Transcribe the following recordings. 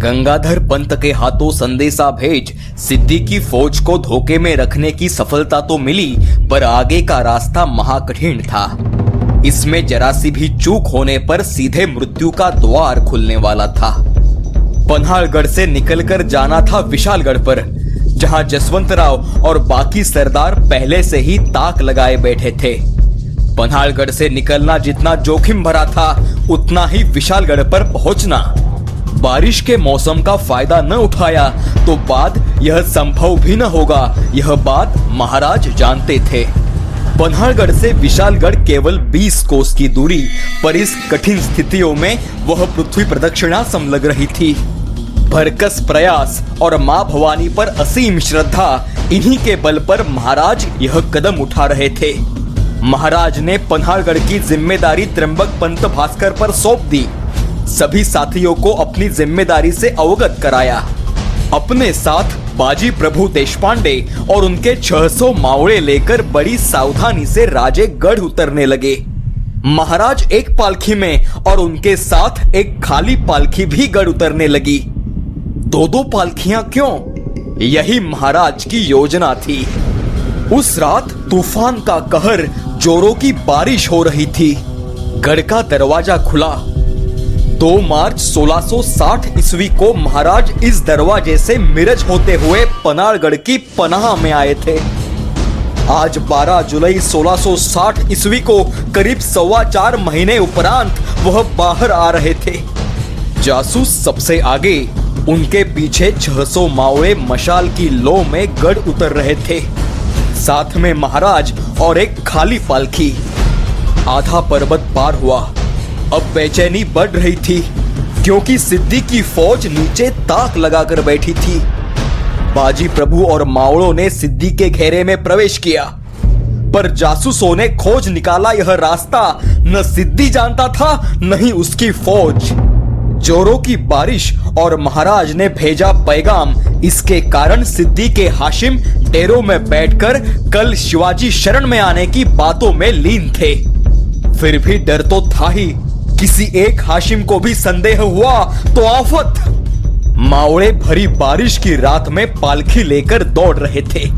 गंगाधर पंत के हाथों संदेशा भेज सिद्दी की फौज को धोखे में रखने की सफलता तो मिली, पर आगे का रास्ता महाकठिन था। इसमें जरा सी भी चूक होने पर सीधे मृत्यु का द्वार खुलने वाला था। पन्हाड़गढ़ से निकलकर जाना था विशालगढ़ पर, जहां जसवंतराव और बाकी सरदार पहले से ही ताक लगाए बैठे थे। पन्हाड़गढ़ से निकलना जितना जोखिम भरा था, उतना ही विशालगढ़ पर पहुंचना। बारिश के मौसम का फायदा न उठाया तो बाद यह संभव भी न होगा, यह बात महाराज जानते थे। पन्हाड़गढ़ से विशालगढ़ केवल 20 कोस की दूरी, पर इस कठिन स्थितियों में वह पृथ्वी प्रदक्षिणा सम लग रही थी। भरकस प्रयास और मां भवानी पर असीम श्रद्धा, इन्हीं के बल पर महाराज यह कदम उठा रहे थे। महाराज ने पन्हाड़गढ़ की जिम्मेदारी त्र्यंबक पंत भास्कर पर सौंप दी। सभी साथियों को अपनी जिम्मेदारी से अवगत कराया। अपने साथ बाजी प्रभु देशपांडे और उनके 600 मावड़े लेकर बड़ी सावधानी से राजेगढ़ उतरने लगे। महाराज एक पालखी में और उनके साथ एक खाली पालखी भी गढ़ उतरने लगी। दो पालखियां क्यों? यही महाराज की योजना थी। उस रात तूफान का कहर, जोरों की बारिश हो रही थी। गढ़ का दरवाजा खुला। 2 मार्च 1660 ईस्वी को महाराज इस दरवाजे से मिरज होते हुए पन्हाड़गढ़ की पनाह में आए थे। आज 12 जुलाई 1660 ईस्वी को करीब 4.25 महीने उपरांत वह बाहर आ रहे थे। जासूस सबसे आगे, उनके पीछे 600 मावड़े मशाल की लो में गढ़ उतर रहे थे। साथ में महाराज और एक खाली पालकी। आधा पर्वत पार हुआ। अब बेचैनी बढ़ रही थी, क्योंकि सिद्दी की फौज नीचे ताक लगाकर बैठी थी। बाजी प्रभु और मावड़ों ने सिद्दी के घेरे में प्रवेश किया, पर जासूसों ने खोज निकाला यह रास्ता न सिद्दी जानता था, न ही उसकी फौज। जोरों की बारिश और महाराज ने भेजा पैगाम, इसके कारण सिद्दी के हाशिम डेरों में बैठकर कल शिवाजी शरण में आने की बातों में लीन थे। फिर भी डर तो था ही, किसी एक हाशिम को भी संदेह हुआ तो आफत। मावड़े भरी बारिश की रात में पालखी लेकर दौड़ रहे थे।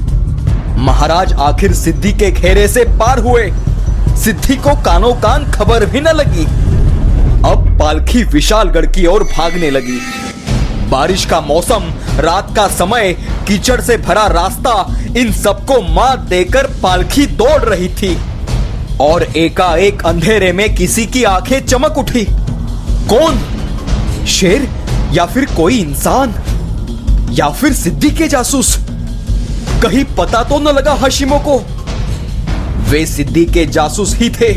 महाराज आखिर सिद्दी के घेरे से पार हुए। सिद्दी को कानो कान खबर भी न लगी। अब पालखी विशालगढ़ की ओर भागने लगी। बारिश का मौसम, रात का समय, कीचड़ से भरा रास्ता, इन सबको मात देकर पालखी दौड़ रही थी। और एकाएक अंधेरे में किसी की आंखें चमक उठी। कौन? शेर या फिर कोई इंसान, या फिर सिद्दी के जासूस? कहीं पता तो न लगा हाशिमों को? वे सिद्दी के जासूस ही थे।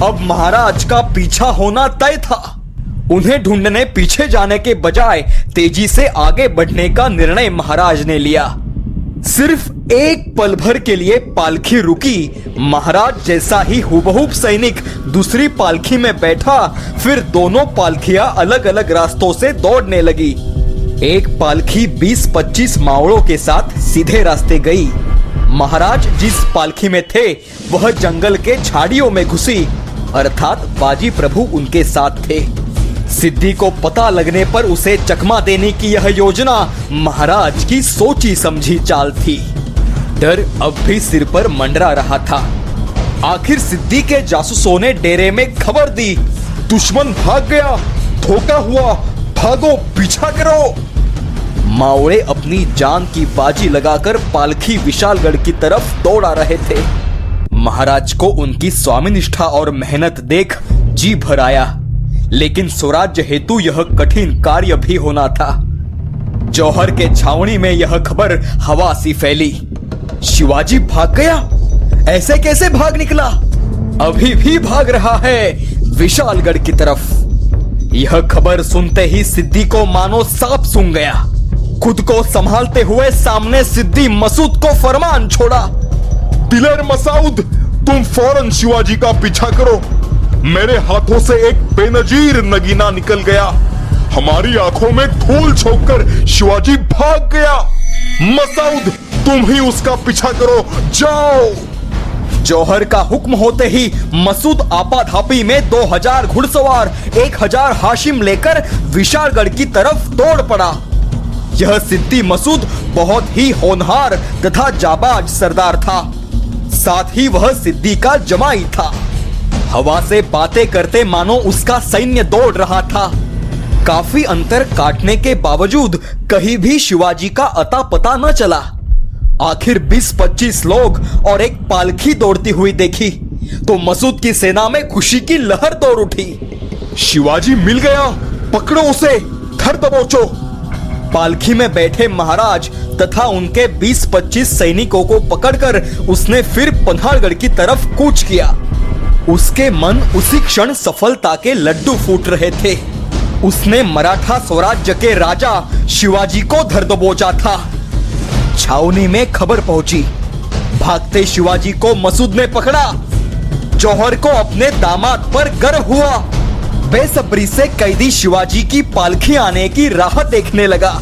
अब महाराज का पीछा होना तय था। उन्हें ढूंढने पीछे जाने के बजाय तेजी से आगे बढ़ने का निर्णय महाराज ने लिया। सिर्फ एक पल भर के लिए पालखी रुकी। महाराज जैसा ही हुबहू सैनिक दूसरी पालखी में बैठा, फिर दोनों पालखियां अलग अलग रास्तों से दौड़ने लगी। एक पालखी 20-25 मावड़ों के साथ सीधे रास्ते गई। महाराज जिस पालखी में थे वह जंगल के झाड़ियों में घुसी, अर्थात बाजी प्रभु उनके साथ थे। सिद्दी को पता लगने पर उसे चकमा देने की यह योजना महाराज की सोची समझी चाल थी। डर अब भी सिर पर मंडरा रहा था। आखिर सिद्दी के जासूसों ने डेरे में खबर दी, दुश्मन भाग गया, धोखा हुआ, भागो, पीछा करो। मावड़े अपनी जान की बाजी लगाकर पालखी विशालगढ़ की तरफ दौड़ा रहे थे। महाराज को उनकी स्वामिनिष्ठा और मेहनत देख जी भर आया, लेकिन स्वराज्य हेतु यह कठिन कार्य भी होना था। जौहर के छावनी में यह खबर हवा सी फैली। शिवाजी भाग गया? ऐसे कैसे भाग निकला? अभी भी भाग रहा है विशालगढ़ की तरफ। यह खबर सुनते ही सिद्दी को मानो सांप सूंघ गया। खुद को संभालते हुए सामने सिद्दी मसूद को फरमान छोड़ा, दिलर मसाउद, तुम फौरन शिवाजी का पीछा करो। मेरे हाथों से एक बेनजीर नगीना निकल गया। हमारी आंखों में धूल झोंककर शिवाजी भाग गया। मसाउद, तुम ही उसका पीछा करो, जाओ। जौहर का हुक्म होते ही मसूद आपाधापी में 2000 घुड़सवार 1000 हाशिम लेकर विशालगढ़ की तरफ दौड़ पड़ा। यह सिद्दी मसूद बहुत ही होनहार तथा जाबाज सरदार था। साथ ही वह सिद्दी का जमाई था। हवा से बातें करते मानो उसका सैन्य दौड़ रहा था। काफी अंतर काटने के बावजूद कहीं भी शिवाजी का अता पता न चला। आखिर 20-25 लोग और एक पालकी दौड़ती हुई देखी तो मसूद की सेना में खुशी की लहर दौड़ उठी। शिवाजी मिल गया, पकड़ो उसे, धर दबोचो। पालकी में बैठे महाराज तथा उनके 20-25 सैनिकों को पकड़कर उसने फिर पन्हाड़गढ़ की तरफ कूच किया। उसके मन उसी क्षण सफलता के लड्डू फूट रहे थे। उसने मराठा स्वराज्य के राजा शिवाजी को धर दबोचा था। छावनी में खबर पहुंची। भागते शिवाजी को मसूद ने पकड़ा। जौहर को अपने दामाद पर गर्व हुआ। बेसब्री से कैदी शिवाजी की पालकी आने की राह देखने लगा।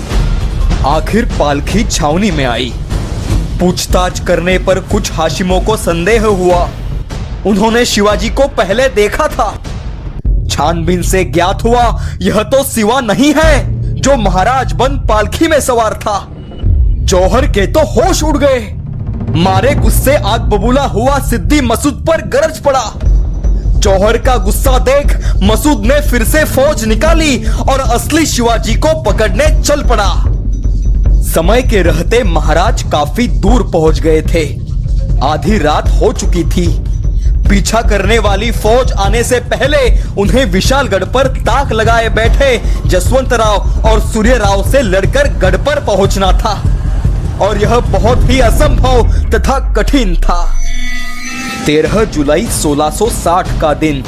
आखिर पालकी छावनी में आई। पूछताछ करने पर कुछ हाशिमों को संदेह हुआ। उन्होंने शिवाजी को पहले देखा था। छानबीन से ज्ञात हुआ यह तो सिवा नहीं है जो महाराज बन पालकी में सवार था। जौहर के तो होश उड़ गए। मारे गुस्से आग बबूला हुआ सिद्दी मसूद पर गरज पड़ा। जौहर का गुस्सा देख मसूद ने फिर से फौज निकाली और असली शिवाजी को पकड़ने चल पड़ा। समय के रहते महाराज काफी दूर पहुंच गए थे। आधी रात हो चुकी थी। पीछा करने वाली फौज आने से पहले उन्हें विशालगढ़ पर ताक लगाए बैठे जसवंतराव और सूर्यराव से लड़कर गढ़ पर पहुंचना था और यह बहुत ही असंभव तथा कठिन था। 13 जुलाई 1660 का दिन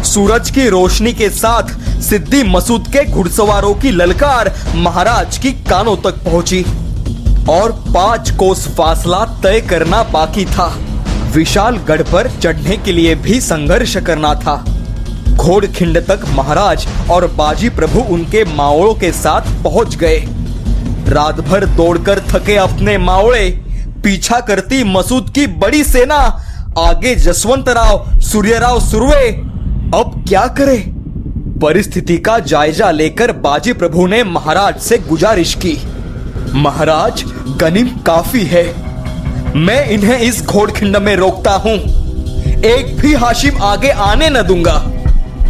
सूरज की रोशनी के साथ सिद्दी मसूद के घुड़सवारों की ललकार महाराज की कानों तक पहुंची और 5 कोस फासला तय करना बाकी था। विशालगढ़ पर चढ़ने के लिए भी संघर्ष करना था। घोड़खिंड तक महाराज और बाजी प्रभु उनके मावड़ों के साथ पहुंच गए। रात भर दौड़कर थके अपने मावड़े पीछा करती मसूद की बड़ी सेना, आगे जसवंतराव सूर्यराव सुरवे। अब क्या करे? परिस्थिति का जायजा लेकर बाजी प्रभु ने महाराज से गुजारिश की, महाराज गनीम काफी है, मैं इन्हें इस घोड़खिंड में रोकता हूं। एक भी हाशिम आगे आने न दूंगा।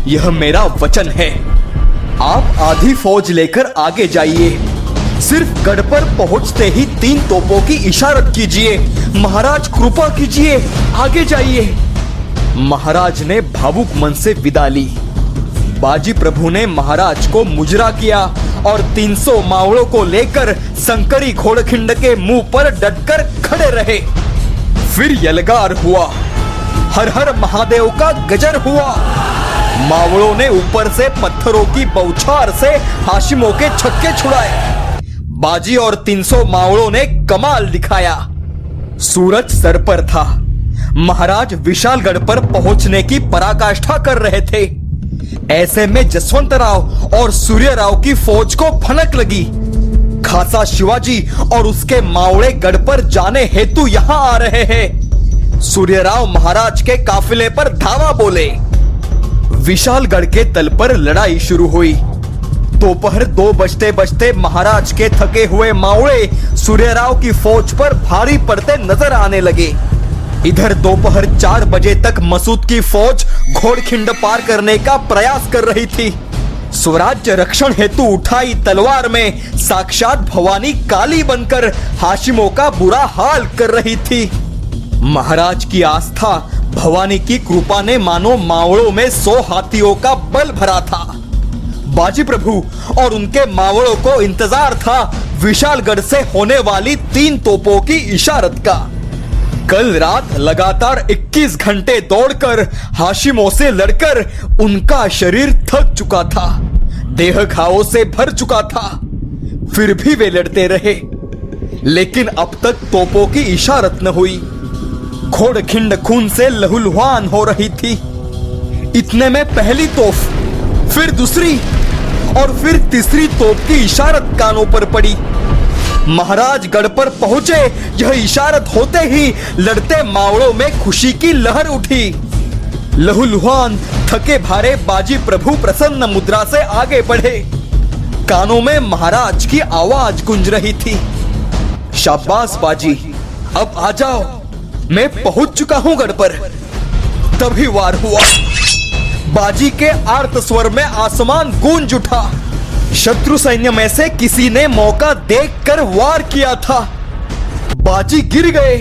यह मेरा वचन है। आप आधी फौज लेकर आगे जाइए। सिर्फ गढ़ पर पहुंचते ही 3 तोपों की इशारत कीजिए। महाराज कृपा कीजिए, आगे जाइए। महाराज ने भावुक मन से विदा ली। बाजी प्रभु ने महाराज को मुजरा किया और 300 मावड़ों को लेकर संकरी घोड़खिंड के मुंह पर डटकर खड़े रहे। फिर यलगार हुआ। हर हर महादेव का गजर हुआ। मावड़ों ने ऊपर से पत्थरों की बौछार से हाशिमों के छक्के छुड़ाए। बाजी और 300 मावड़ों ने कमाल दिखाया। सूरज सर पर था। महाराज विशालगढ़ पर पहुंचने की पराकाष्ठा कर रहे थे। ऐसे में जसवंतराव और सूर्यराव की फौज को भनक लगी। खासा शिवाजी और उसके मावड़े गढ़ पर जाने हेतु यहां आ रहे हैं। सूर्यराव महाराज के काफिले पर धावा बोले। विशालगढ़ के तल पर लड़ाई शुरू हुई। दोपहर 2 बजते बजते महाराज के थके हुए मावड़े सूर्यराव की फौज पर भारी पड़ते नजर आने लगे। इधर दोपहर 4 बजे तक मसूद की फौज घोड़खिंड पार करने का प्रयास कर रही थी। स्वराज्य रक्षण हेतु उठाई तलवार में साक्षात भवानी काली बनकर हाशिमों का बुरा हाल कर रही थी। महाराज की आस्था भवानी की कृपा ने मानो मावड़ों में 100 हाथियों का बल भरा था। बाजी प्रभु और उनके मावड़ों को इंतजार था विशालगढ़ से होने वाली 3 तोपों की इशारत का। कल रात लगातार 21 घंटे दौड़कर हाशिमों से लड़कर उनका शरीर थक चुका था, देह घावों से भर चुका था। फिर भी वे लड़ते रहे, लेकिन अब तक तोपों की इशारत न हुई। घोड़खिंड खून से लहूलुहान हो रही थी। इतने में पहली तोप, फिर दूसरी और फिर तीसरी तोप की इशारत कानों पर पड़ी। महाराजगढ़ पर पहुंचे, यह इशारत होते ही लड़ते मावड़ों में खुशी की लहर उठी। लहूलुहान थके भारे बाजी प्रभु प्रसन्न मुद्रा से आगे बढ़े। कानों में महाराज की आवाज गूंज रही थी, शाबाश बाजी, अब आ जाओ, मैं पहुंच चुका हूं गढ़ पर। तभी वार हुआ। बाजी के आर्त स्वर में आसमान गूंज उठा। शत्रु सैन्य में से किसी ने मौका देखकर वार किया था। बाजी गिर गए।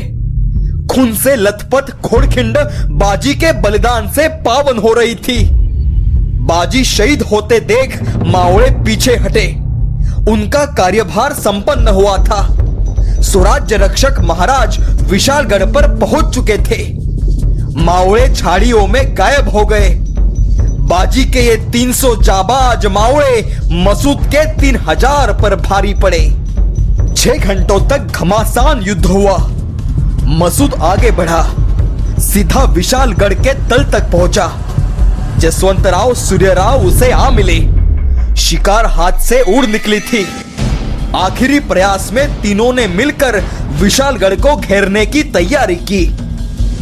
खून से लथपथ घोड़खिंड बाजी के बलिदान से पावन हो रही थी। बाजी शहीद होते देख मावड़े पीछे हटे। उनका कार्यभार संपन्न हुआ था। स्वराज्य रक्षक महाराज विशालगढ़ पर पहुंच चुके थे। मावड़े झाड़ियों में गायब हो गए। बाजी के ये 300 जाबाज मावड़े मसूद के 3000 पर भारी पड़े। 6 घंटों तक घमासान युद्ध हुआ। मसूद आगे बढ़ा, सीधा विशालगढ़ के तल तक पहुंचा। जसवंतराव सूर्यराव उसे आ मिले। शिकार हाथ से उड़ निकली थी। आखिरी प्रयास में तीनों ने मिलकर विशालगढ़ को घेरने की तैयारी की।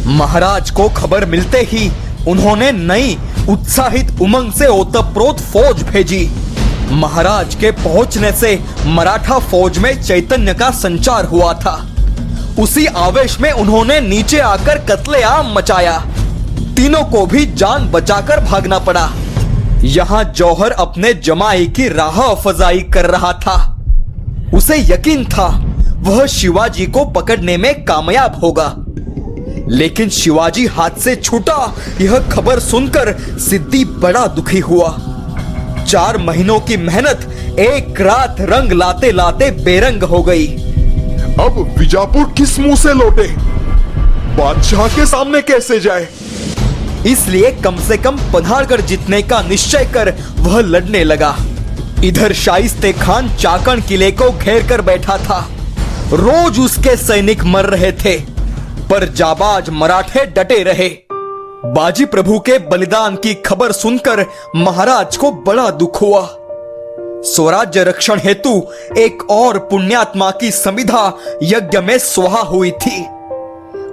महाराज को खबर मिलते ही उन्होंने नई उत्साहित उमंग से ओतप्रोत फौज भेजी। महाराज के पहुंचने से मराठा फौज में चैतन्य का संचार हुआ था। उसी आवेश में उन्होंने नीचे आकर कत्लेआम मचाया। तीनों को भी जान बचाकर भागना पड़ा। यहां जौहर अपने जमाई की राह फजाई कर रहा था। उसे यकीन था वह शिवाजी को पकड़ने में कामयाब होगा, लेकिन शिवाजी हाथ से छूटा, यह खबर सुनकर सिद्धि बड़ा दुखी हुआ। 4 महीनों की मेहनत एक रात रंग लाते लाते बेरंग हो गई। अब बीजापुर किस मुंह से लौटे, बादशाह के सामने कैसे जाए? इसलिए कम से कम पन्हाड़गढ़ जीतने का निश्चय कर वह लड़ने लगा। इधर शाइस्ते खान चाकण किले को घेर कर बैठा था। रोज उसके सैनिक मर रहे थे, पर जाबाज मराठे डटे रहे। बाजी प्रभु के बलिदान की खबर सुनकर महाराज को बड़ा दुख हुआ। स्वराज्य रक्षण हेतु एक और पुण्यात्मा की समिधा यज्ञ में स्वाहा हुई थी।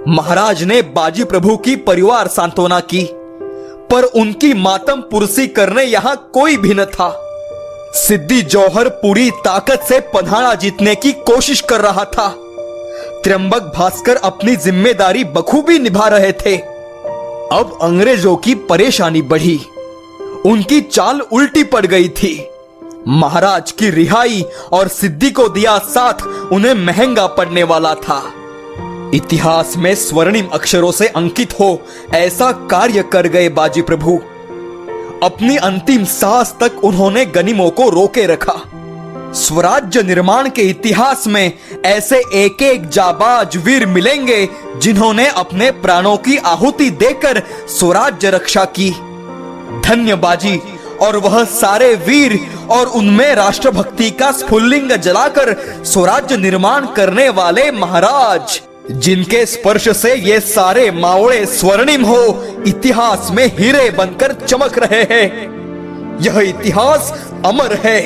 महाराज ने बाजी प्रभु की परिवार सांत्वना की, पर उनकी मातम पुरसी करने यहां कोई भी न था। सिद्धि जौहर पूरी ताकत से पन्हाड़ा जीतने की कोशिश कर रहा था। त्र्यंबक भास्कर अपनी जिम्मेदारी बखूबी निभा रहे थे। अब अंग्रेजों की परेशानी बढ़ी। उनकी चाल उल्टी पड़ गई थी। महाराज की रिहाई और सिद्धि को दिया साथ उन्हें महंगा पड़ने वाला था। इतिहास में स्वर्णिम अक्षरों से अंकित हो ऐसा कार्य कर गए बाजी प्रभु। अपनी अंतिम सांस तक उन्होंने गनीमों को रोके रखा। स्वराज्य निर्माण के इतिहास में ऐसे एक एक जाबाज वीर मिलेंगे जिन्होंने अपने प्राणों की आहुति देकर स्वराज्य रक्षा की। धन्य बाजी और वह सारे वीर और उनमें राष्ट्रभक्ति का स्फुल्लिंग जलाकर स्वराज्य निर्माण करने वाले महाराज, जिनके स्पर्श से ये सारे मावड़े स्वर्णिम हो इतिहास में हीरे बनकर चमक रहे हैं। यह इतिहास अमर है।